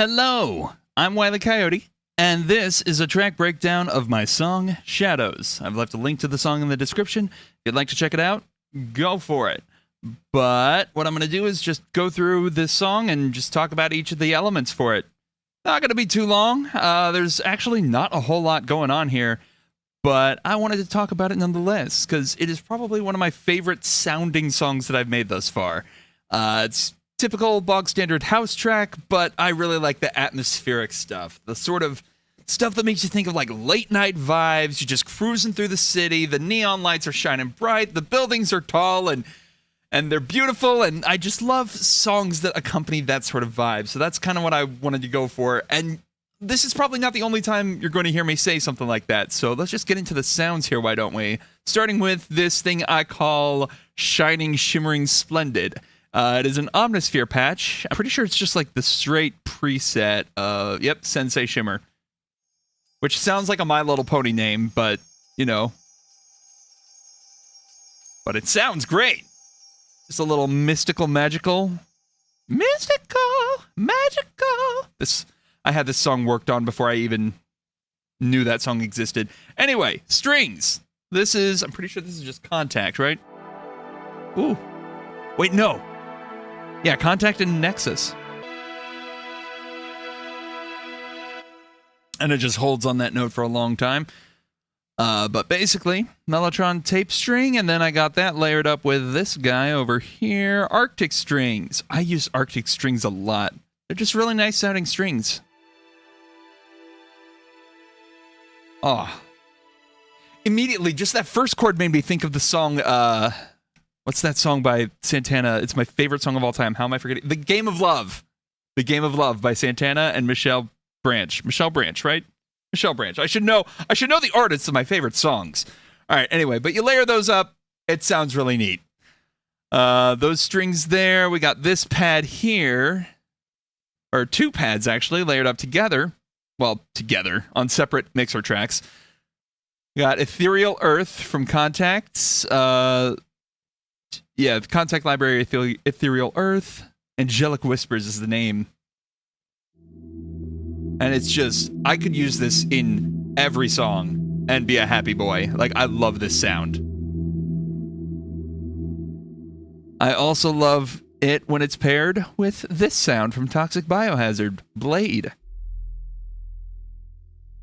Hello, I'm Wiley Koyote, and this is a track breakdown of my song, Shadows. I've left a link to the song in the description. If you'd like to check it out, go for it. But what I'm going to do is just go through this song and just talk about each of the elements for it. Not going to be too long. There's actually not a whole lot going on here, but I wanted to talk about it nonetheless, because it is probably one of my favorite sounding songs that I've made thus far. It's typical bog standard house track, but I really like the atmospheric stuff. The sort of stuff that makes you think of like late night vibes. You're just cruising through the city. The neon lights are shining bright. The buildings are tall and they're beautiful. And I just love songs that accompany that sort of vibe. So that's kind of what I wanted to go for. And this is probably not the only time you're going to hear me say something like that. So let's just get into the sounds here, why don't we? Starting with this thing I call Shining, Shimmering, Splendid. It is an Omnisphere patch. I'm pretty sure it's just like the straight preset of, yep, Sensei Shimmer. Which sounds like a My Little Pony name, but, you know. But it sounds great. Just a little mystical, magical. Mystical, magical. I had this song worked on before I even knew that song existed. Anyway, strings. I'm pretty sure this is just Contact, right? Ooh. Wait, no. Yeah, Contact and Nexus. And it just holds on that note for a long time. But basically, Mellotron tape string, and then I got that layered up with this guy over here, Arctic strings. I use Arctic strings a lot. They're just really nice sounding strings. Oh. Immediately, just that first chord made me think of the song, what's that song by Santana? It's my favorite song of all time. How am I forgetting? The Game of Love. The Game of Love by Santana and Michelle Branch. Michelle Branch, right? Michelle Branch. I should know the artists of my favorite songs. All right, anyway, but you layer those up, it sounds really neat. Those strings there, we got this pad here, or two pads actually, layered up together. Well, together on separate mixer tracks. We got Ethereal Earth from Contacts. Yeah, the Contact Library, Ethereal Earth. Angelic Whispers is the name. And it's just, I could use this in every song and be a happy boy. Like, I love this sound. I also love it when it's paired with this sound from Toxic Biohazard, Blade.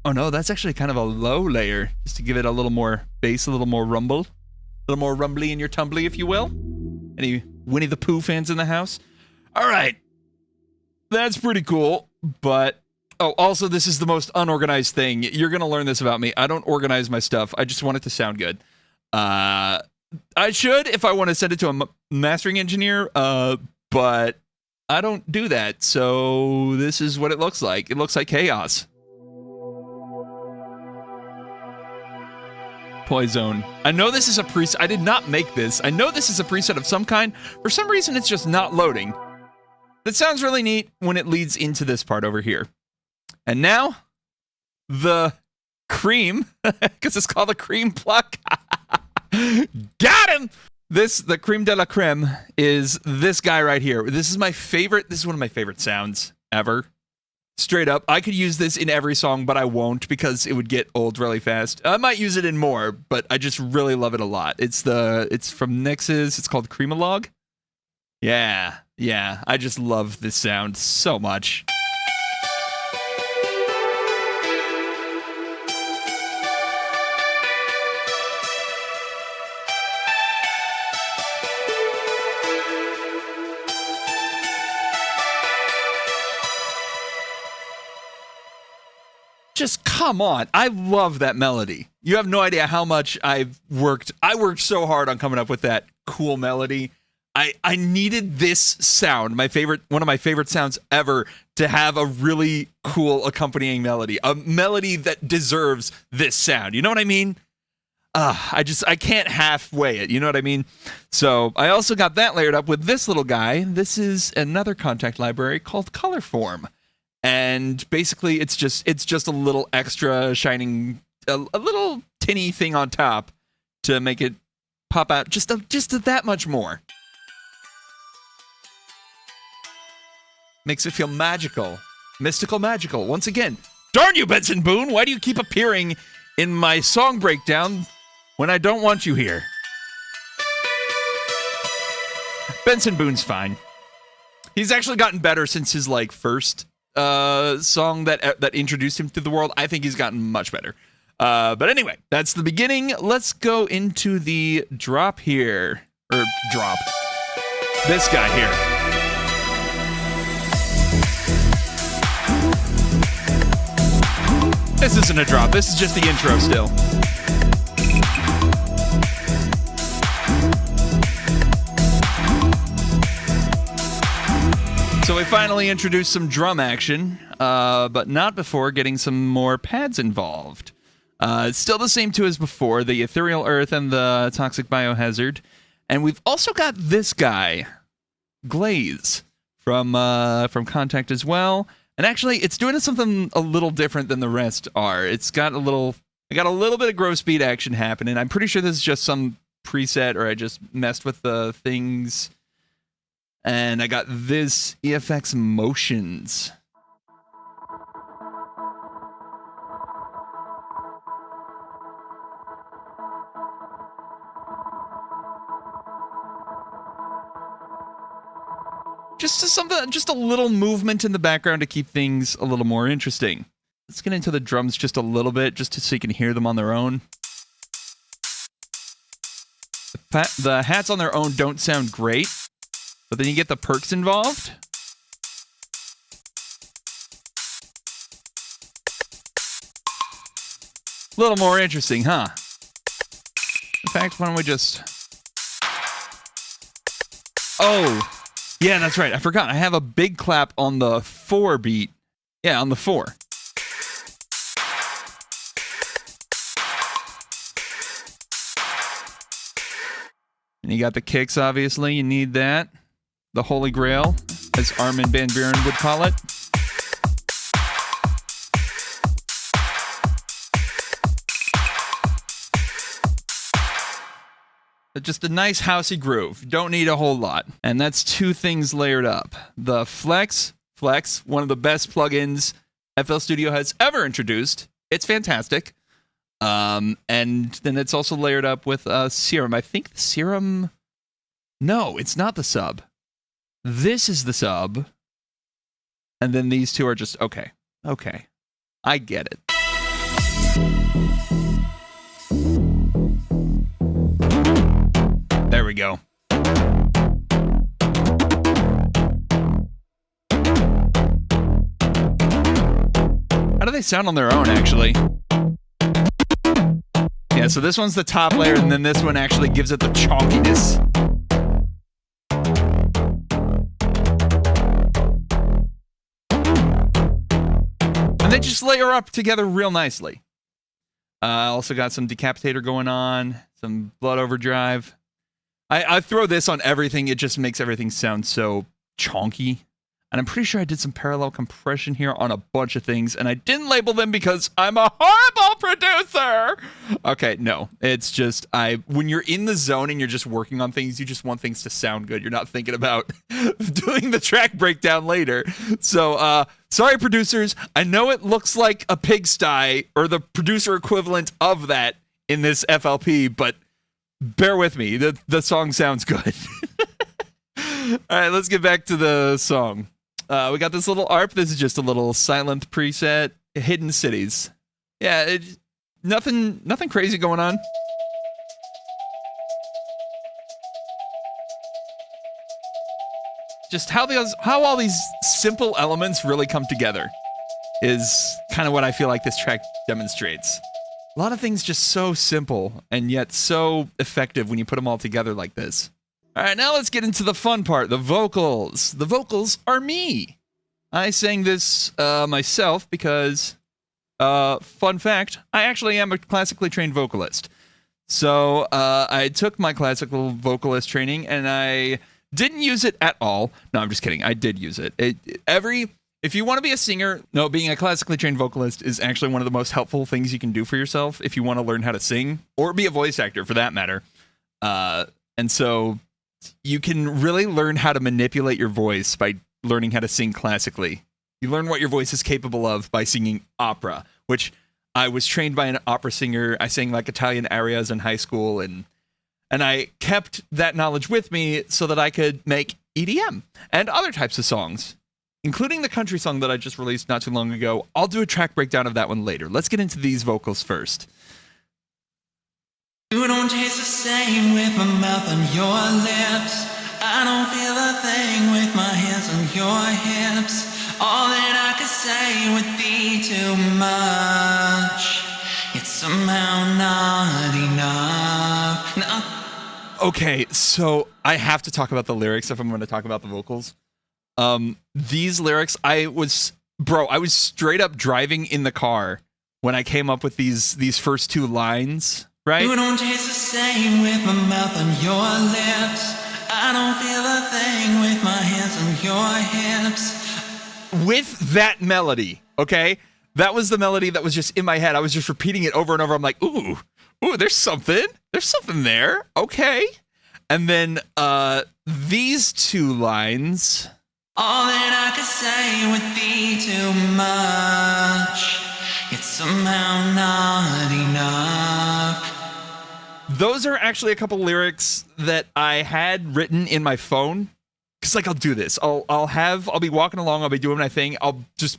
Oh no, that's actually kind of a low layer, just to give it a little more bass, a little more rumble. A little more rumbly in your tumbly, if you will. Any Winnie the Pooh fans in the house? All right. That's pretty cool, but... Oh, also, this is the most unorganized thing. You're going to learn this about me. I don't organize my stuff. I just want it to sound good. I should if I want to send it to a mastering engineer, but I don't do that. So this is what it looks like. It looks like chaos. Poison. I know this is a preset. I did not make this. I know this is a preset of some kind. For some reason, it's just not loading. That sounds really neat when it leads into this part over here. And now, the cream, because it's called the cream pluck. Got him! The creme de la creme is this guy right here. This is my favorite. This is one of my favorite sounds ever. Straight up. I could use this in every song, but I won't because it would get old really fast. I might use it in more, but I just really love it a lot. It's from Nexus. It's called Creamolog. Yeah. I just love this sound so much. Just come on. I love that melody. You have no idea how much I've worked. I worked so hard on coming up with that cool melody. I needed this sound, one of my favorite sounds ever, to have a really cool accompanying melody. A melody that deserves this sound. You know what I mean? I can't halfway it. You know what I mean? So I also got that layered up with this little guy. This is another Contact library called Colorform. And basically, it's just a little extra shining, a little tinny thing on top to make it pop out just that much more. Makes it feel magical. mystical, magical. Once again, darn you, Benson Boone. Why do you keep appearing in my song breakdown when I don't want you here? Benson Boone's fine. He's actually gotten better since his first song that introduced him to the world. I think he's gotten much better. But anyway, that's the beginning. Let's go into the drop here. Or drop. This guy here. This isn't a drop. This is just the intro still. So we finally introduced some drum action, but not before getting some more pads involved. It's still the same two as before, the Ethereal Earth and the Toxic Biohazard. And we've also got this guy, Glaze, from Contact as well. And actually, it's doing something a little different than the rest are. I got a little bit of gross beat action happening. I'm pretty sure this is just some preset, or I just messed with the things. And I got this EFX Motions. Just a little movement in the background to keep things a little more interesting. Let's get into the drums just a little bit, just so you can hear them on their own. The hats on their own don't sound great, but then you get the perks involved. A little more interesting, huh? In fact, why don't we just... Oh, yeah, that's right. I forgot. I have a big clap on the 4 beat. Yeah, on the 4. And you got the kicks, obviously. You need that. The Holy Grail, as Armin van Buuren would call it. Just a nice housey groove. Don't need a whole lot. And that's 2 things layered up. The Flex, one of the best plugins FL Studio has ever introduced. It's fantastic. And then it's also layered up with Serum. I think the Serum... No, it's not the sub. This is the sub. And then these 2 are just... Okay. I get it. There we go. How do they sound on their own, actually? Yeah, so this one's the top layer, and then this one actually gives it the chalkiness. And they just layer up together real nicely. Also got some Decapitator going on, some Blood Overdrive. I throw this on everything. It just makes everything sound so chonky. And I'm pretty sure I did some parallel compression here on a bunch of things, and I didn't label them because I'm a horrible producer. Okay, no. It's just, when you're in the zone and you're just working on things, you just want things to sound good. You're not thinking about doing the track breakdown later. So, sorry, producers. I know it looks like a pigsty, or the producer equivalent of that in this FLP, but bear with me. The song sounds good. All right, let's get back to the song. We got this little ARP. This is just a little silent preset. Hidden Cities. Yeah, nothing crazy going on. Just how all these simple elements really come together is kind of what I feel like this track demonstrates. A lot of things just so simple and yet so effective when you put them all together like this. All right, now let's get into the fun part, the vocals. The vocals are me. I sang this myself because, fun fact, I actually am a classically trained vocalist. So I took my classical vocalist training and I didn't use it at all. No, I'm just kidding. I did use it. If you want to be a singer, no, being a classically trained vocalist is actually one of the most helpful things you can do for yourself if you want to learn how to sing, or be a voice actor for that matter. And so you can really learn how to manipulate your voice by learning how to sing classically. You learn what your voice is capable of by singing opera, which I was trained by an opera singer. I sang like Italian arias in high school, and I kept that knowledge with me so that I could make EDM and other types of songs, including the country song that I just released not too long ago. I'll do a track breakdown of that one later. Let's get into these vocals first. You don't taste the same with my mouth on your lips. I don't feel a thing with my hands on your hips. All that I could say would be too much. It's somehow not enough. No. Okay, so I have to talk about the lyrics if I'm going to talk about the vocals. These lyrics, I was straight up driving in the car when I came up with these first two lines, right? You don't taste the same with my mouth on your lips. I don't feel a thing with my hands on your hips. With that melody, okay? That was the melody that was just in my head. I was just repeating it over and over. I'm like, ooh, there's something there. Okay. And then these two lines. All that I could say would be too much. It's somehow not enough. Those are actually a couple lyrics that I had written in my phone. Cause like I'll do this. I'll be walking along, I'll be doing my thing.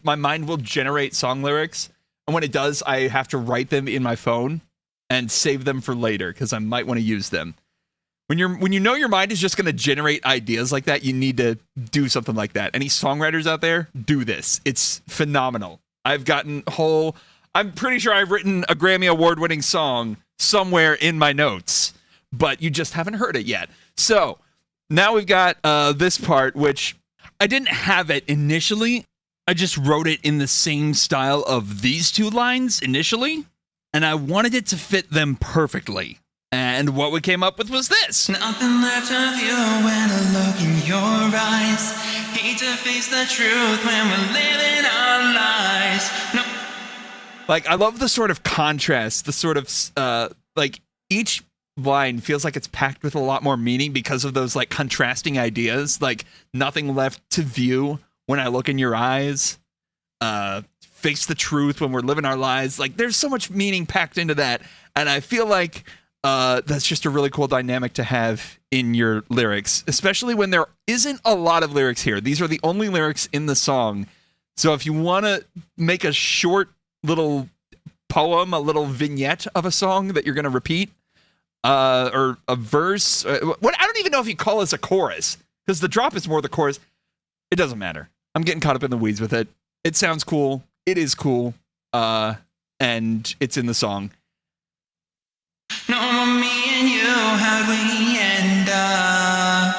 My mind will generate song lyrics. And when it does, I have to write them in my phone and save them for later because I might want to use them. When you know your mind is just going to generate ideas like that, you need to do something like that. Any songwriters out there, do this. It's phenomenal. I'm pretty sure I've written a Grammy Award-winning song somewhere in my notes, but you just haven't heard it yet. So now we've got this part, which I didn't have it initially. I just wrote it in the same style of these two lines initially, and I wanted it to fit them perfectly. And what we came up with was this. Nothing left of you when I look in your eyes. Hate to face the truth when we're living our lives. No. Like, I love the sort of contrast, the sort of, like, each line feels like it's packed with a lot more meaning because of those, like, contrasting ideas. Like, nothing left to view when I look in your eyes. Face the truth when we're living our lives. Like, there's so much meaning packed into that. And I feel like that's just a really cool dynamic to have in your lyrics, especially when there isn't a lot of lyrics here. These are the only lyrics in the song. So if you want to make a short little poem, a little vignette of a song that you're going to repeat, or a verse, I don't even know if you call this a chorus, because the drop is more the chorus. It doesn't matter. I'm getting caught up in the weeds with it. It sounds cool. It is cool. And it's in the song. No more me and you, how'd we end up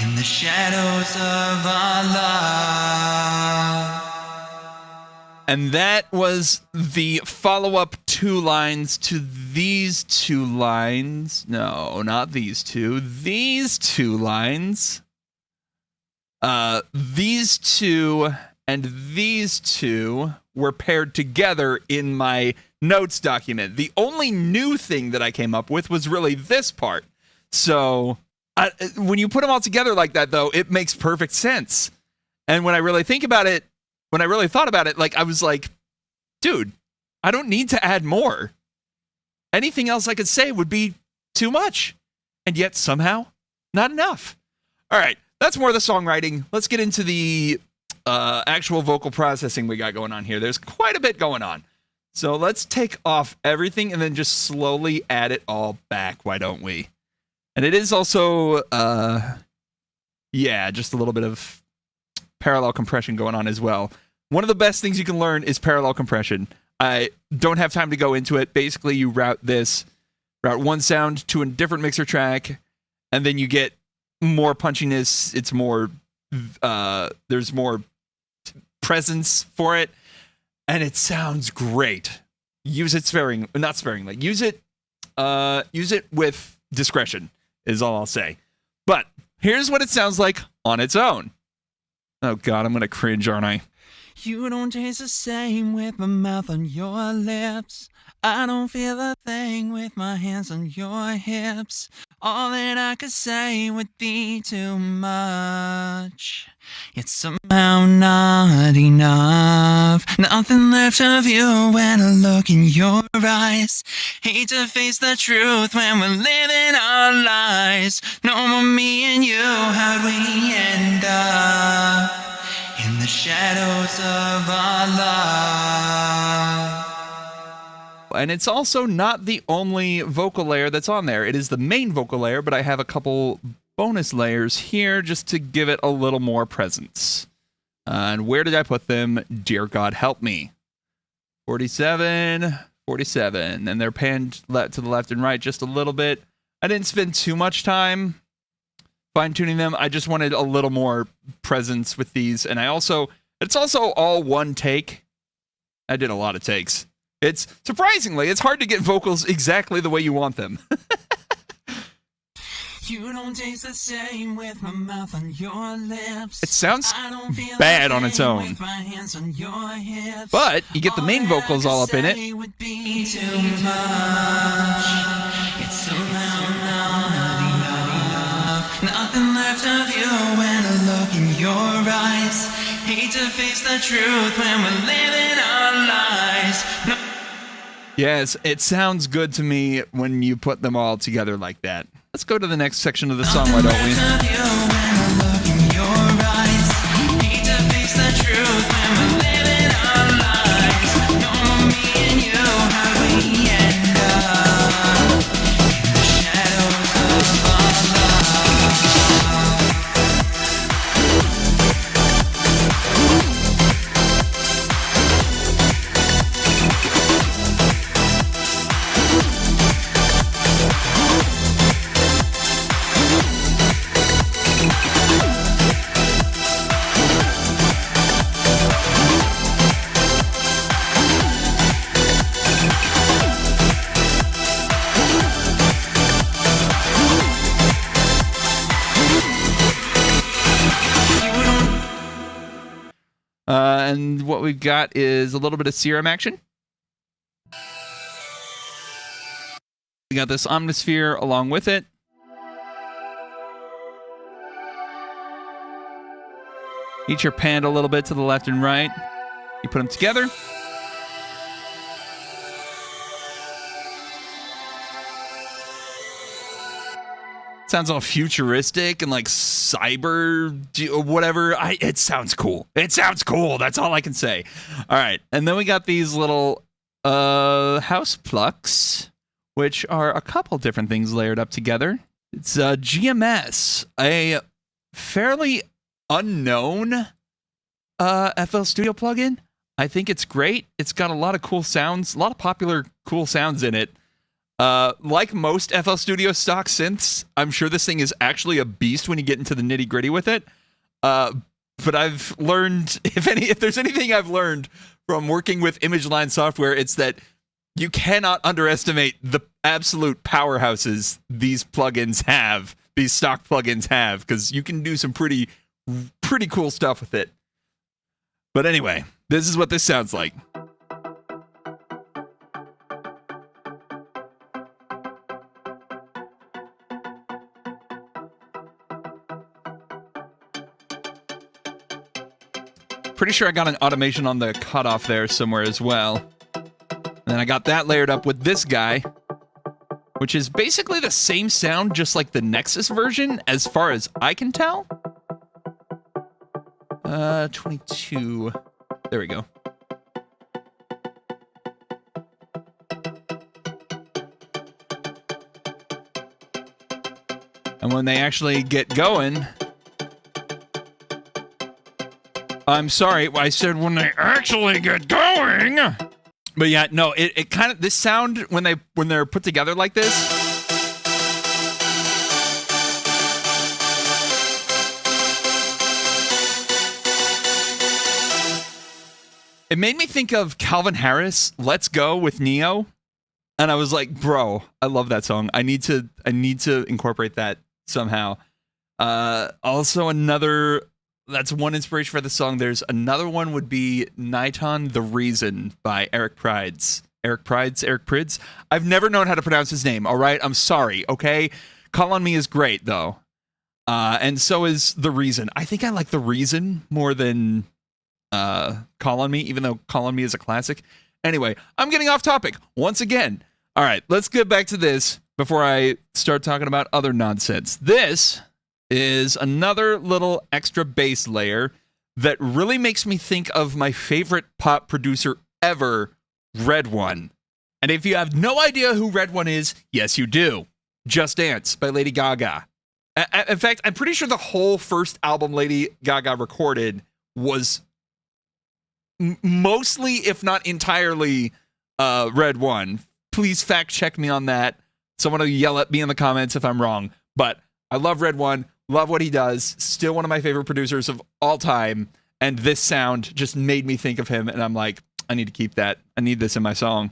in the shadows of our love? And that was the follow-up two lines to these two lines. No, not these two. These two lines. These two and these two were paired together in my notes document. The only new thing that I came up with was really this part. So when you put them all together like that, though, it makes perfect sense. And when I really thought about it, like, I was like, dude, I don't need to add more. Anything else I could say would be too much. And yet somehow not enough. All right, that's more of the songwriting. Let's get into the actual vocal processing we got going on here. There's quite a bit going on. So let's take off everything and then just slowly add it all back. Why don't we? And it is also, just a little bit of parallel compression going on as well. One of the best things you can learn is parallel compression. I don't have time to go into it. Basically, you route one sound to a different mixer track, and then you get more punchiness. It's more, there's more presence for it. And it sounds great. Use it not sparingly. Use it with discretion is all I'll say. But here's what it sounds like on its own. Oh God, I'm gonna cringe, aren't I? You don't taste the same with my mouth on your lips. I don't feel a thing with my hands on your hips. All that I could say would be too much. It's somehow not enough. Nothing left of you when I look in your eyes. Hate to face the truth when we're living our lies. No more me and you, how'd we end up? In the shadows of our love. And it's also not the only vocal layer that's on there. It is the main vocal layer, but I have a couple bonus layers here just to give it a little more presence. And where did I put them? Dear God, help me. 47, 47. And they're panned to the left and right just a little bit. I didn't spend too much time fine-tuning them. I just wanted a little more presence with these. And it's also all one take. I did a lot of takes. It's surprisingly, it's hard to get vocals exactly the way you want them. You don't taste the same with my mouth on your lips. It sounds bad on its own. But you get the main vocals all up in it. Would be too much. It's somehow not enough. Nothing left of you when I look in your eyes. Hate to face the truth when we're living our lives. No. Yes, it sounds good to me when you put them all together like that. Let's go to the next section of the song, why don't we? And what we've got is a little bit of serum action. We got this omnisphere along with it. Each are panned a little bit to the left and right. You put them together. Sounds all futuristic and like cyber whatever. It sounds cool. It sounds cool. That's all I can say. All right. And then we got these little house plucks, which are a couple different things layered up together. It's GMS, a fairly unknown FL Studio plugin. I think it's great. It's got a lot of cool sounds, a lot of popular cool sounds in it. Like most FL Studio stock synths, I'm sure this thing is actually a beast when you get into the nitty gritty with it. But I've learned, if there's anything I've learned from working with image line software, it's that you cannot underestimate the absolute powerhouses these plugins have, these stock plugins have, because you can do some pretty cool stuff with it. But anyway, this is what this sounds like. Pretty sure I got an automation on the cutoff there somewhere as well. And then I got that layered up with this guy, which is basically the same sound, just like the Nexus version, as far as I can tell. 22. There we go. And when they actually get going... I'm sorry, I said when they actually get going. But yeah, no, it kind of, this sound when they're put together like this. It made me think of Calvin Harris, Let's Go with Neo. And I was like, bro, I love that song. I need to incorporate that somehow. Also another That's one inspiration for the song. There's another one would be Nighton the Reason by Eric Prydz. Eric Prydz. I've never known how to pronounce his name, all right? I'm sorry, okay? Call on Me is great, though. And so is The Reason. I think I like The Reason more than Call on Me, even though Call on Me is a classic. Anyway, I'm getting off topic once again. All right, let's get back to this before I start talking about other nonsense. This is another little extra bass layer that really makes me think of my favorite pop producer ever, Red One. And if you have no idea who Red One is, yes, you do. Just Dance by Lady Gaga. In fact, I'm pretty sure the whole first album Lady Gaga recorded was mostly, if not entirely, Red One. Please fact check me on that. Someone will yell at me in the comments if I'm wrong. But I love Red One. Love what he does. Still one of my favorite producers of all time. And this sound just made me think of him. And I'm like, I need to keep that. I need this in my song.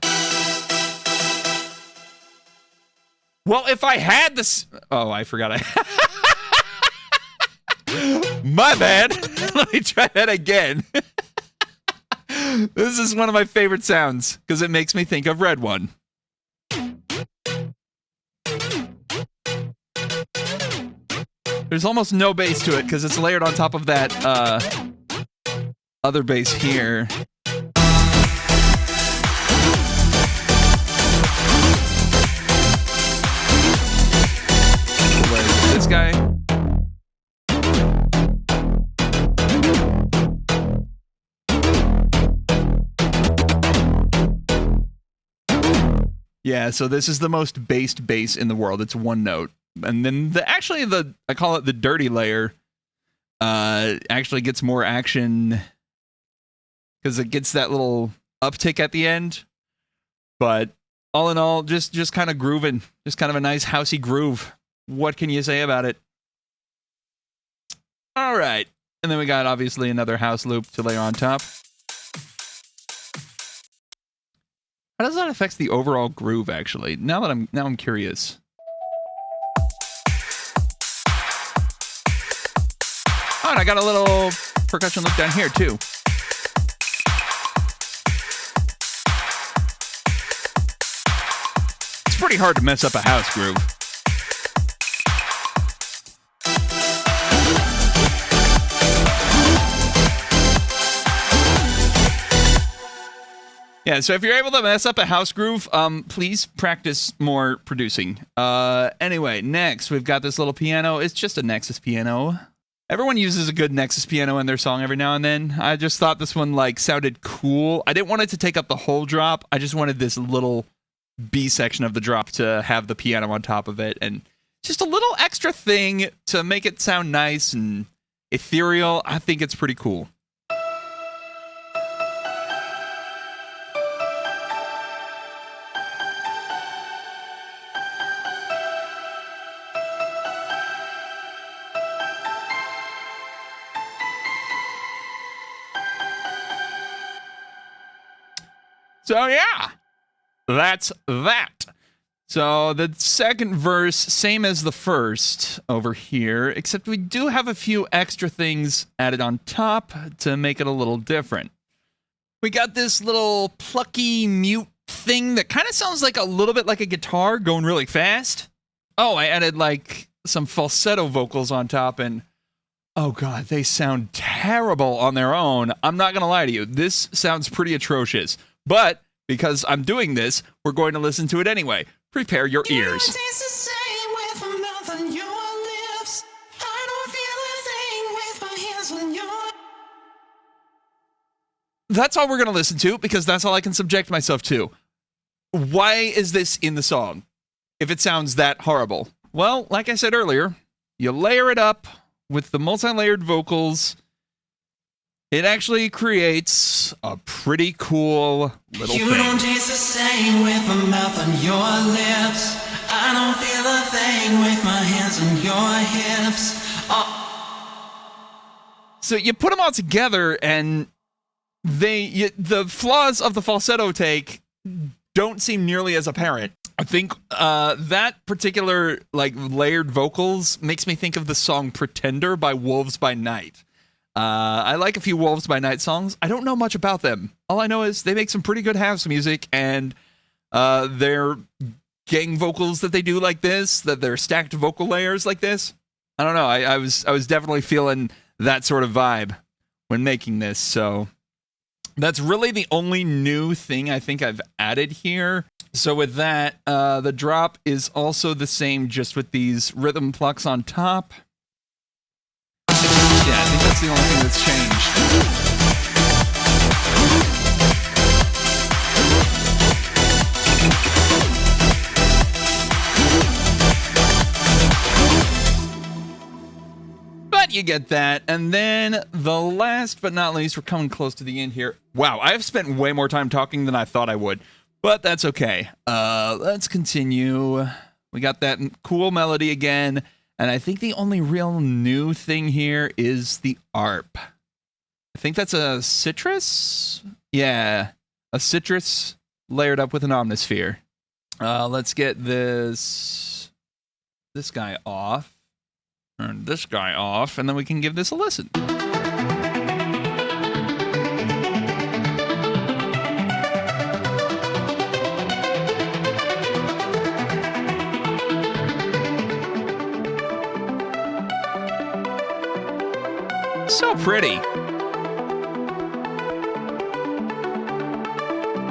Well, if I had this... Oh, I forgot. My bad. Let me try that again. This is one of my favorite sounds because it makes me think of Red One. There's almost no bass to it because it's layered on top of that other bass here. This guy. Yeah, so this is the most based bass in the world. It's one note. And then I call it the dirty layer, actually gets more action because it gets that little uptick at the end. But all in all, just kind of grooving, just kind of a nice housey groove. What can you say about it? All right. And then we got obviously another house loop to layer on top. How does that affect the overall groove actually? Now I'm curious. Oh, and I got a little percussion loop down here too. It's pretty hard to mess up a house groove. Yeah, so if you're able to mess up a house groove, please practice more producing. Anyway, next we've got this little piano. It's just a Nexus piano. Everyone uses a good Nexus piano in their song every now and then. I just thought this one sounded cool. I didn't want it to take up the whole drop. I just wanted this little B section of the drop to have the piano on top of it, and just a little extra thing to make it sound nice and ethereal. I think it's pretty cool. So yeah, that's that. So the second verse, same as the first over here, except we do have a few extra things added on top to make it a little different. We got this little plucky mute thing that kind of sounds like a little bit like a guitar going really fast. Oh, I added some falsetto vocals on top, and oh god, they sound terrible on their own. I'm not gonna lie to you, this sounds pretty atrocious. But because I'm doing this, we're going to listen to it anyway. Prepare your ears. That's all we're going to listen to because that's all I can subject myself to. Why is this in the song if it sounds that horrible? Well, like I said earlier, you layer it up with the multi-layered vocals. It actually creates a pretty cool little thing. You don't taste the same with my mouth on your lips. I don't feel a thing with my hands on your hips. So you put them all together, and the flaws of the falsetto take don't seem nearly as apparent. I think that particular layered vocals makes me think of the song "Pretender" by Wolves by Night. I like a few Wolves by Night songs. I don't know much about them. All I know is they make some pretty good house music, and their gang vocals that they do like this, that they're stacked vocal layers like this. I don't know. I was definitely feeling that sort of vibe when making this. So that's really the only new thing I think I've added here. So with that, the drop is also the same, just with these rhythm plucks on top. Yeah, I think that's the only thing that's changed. But you get that. And then the last but not least, we're coming close to the end here. Wow, I've spent way more time talking than I thought I would. But that's okay. Let's continue. We got that cool melody again. And I think the only real new thing here is the ARP. I think that's a citrus? Yeah, a citrus layered up with an omnisphere. Let's get this guy off. Turn this guy off, and then we can give this a listen. So pretty.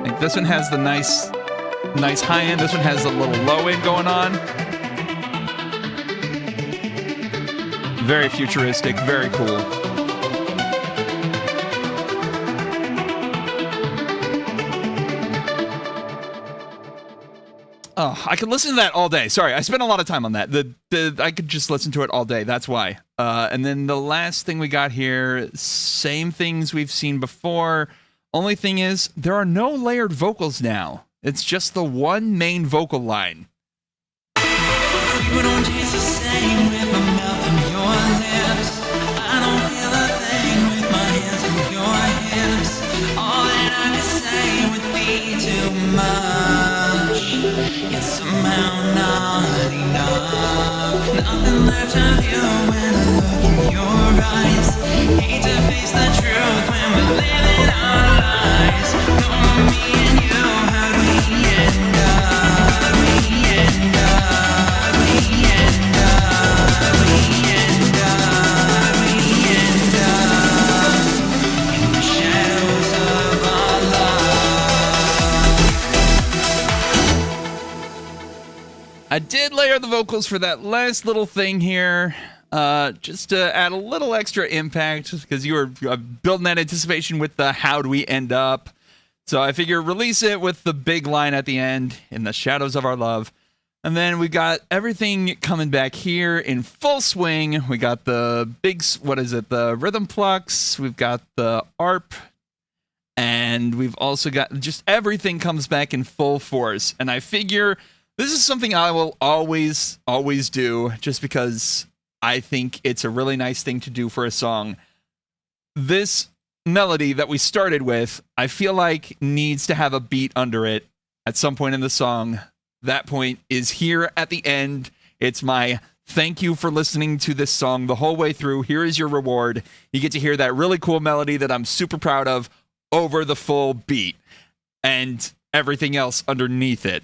Like this one has the nice high end. This one has a little low end going on. Very futuristic, very cool. Oh, I could listen to that all day. Sorry, I spent a lot of time on that. I could just listen to it all day. That's why. And then the last thing we got here, same things we've seen before. Only thing is, there are no layered vocals now. It's just the one main vocal line. You don't taste the same with my mouth and your lips. I don't feel a thing with my hands and your hips. All that I could say would be too much. It's somehow not enough. Nothing left of you when I look in your eyes. Hate to face the truth when we're living our lives. Come on, me and you, how do we end up? We end up. We end up. We end up. We end up in the shadows of our love. I did layer the vocals for that last little thing here, just to add a little extra impact, because you were building that anticipation with the how do we end up. So I figure release it with the big line at the end, in the shadows of our love. And then we got everything coming back here in full swing. We got the big, the rhythm plucks. We've got the ARP. And we've also got just everything comes back in full force. And I figure this is something I will always do, just because I think it's a really nice thing to do for a song. This melody that we started with, I feel like needs to have a beat under it at some point in the song. That point is here at the end. It's my thank you for listening to this song the whole way through. Here is your reward. You get to hear that really cool melody that I'm super proud of over the full beat and everything else underneath it.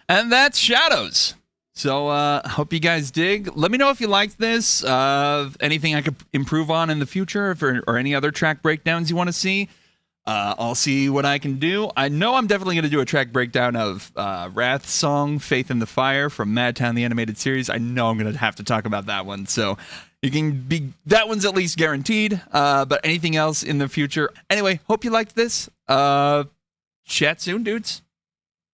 And that's Shadows. So hope you guys dig. Let me know if you liked this. Anything I could improve on in the future, or any other track breakdowns you want to see. I'll see what I can do. I know I'm definitely going to do a track breakdown of Wrath's song, Faith in the Fire, from Madtown, the animated series. I know I'm going to have to talk about that one. So you can be, that one's at least guaranteed. But anything else in the future. Anyway, hope you liked this. Chat soon, dudes.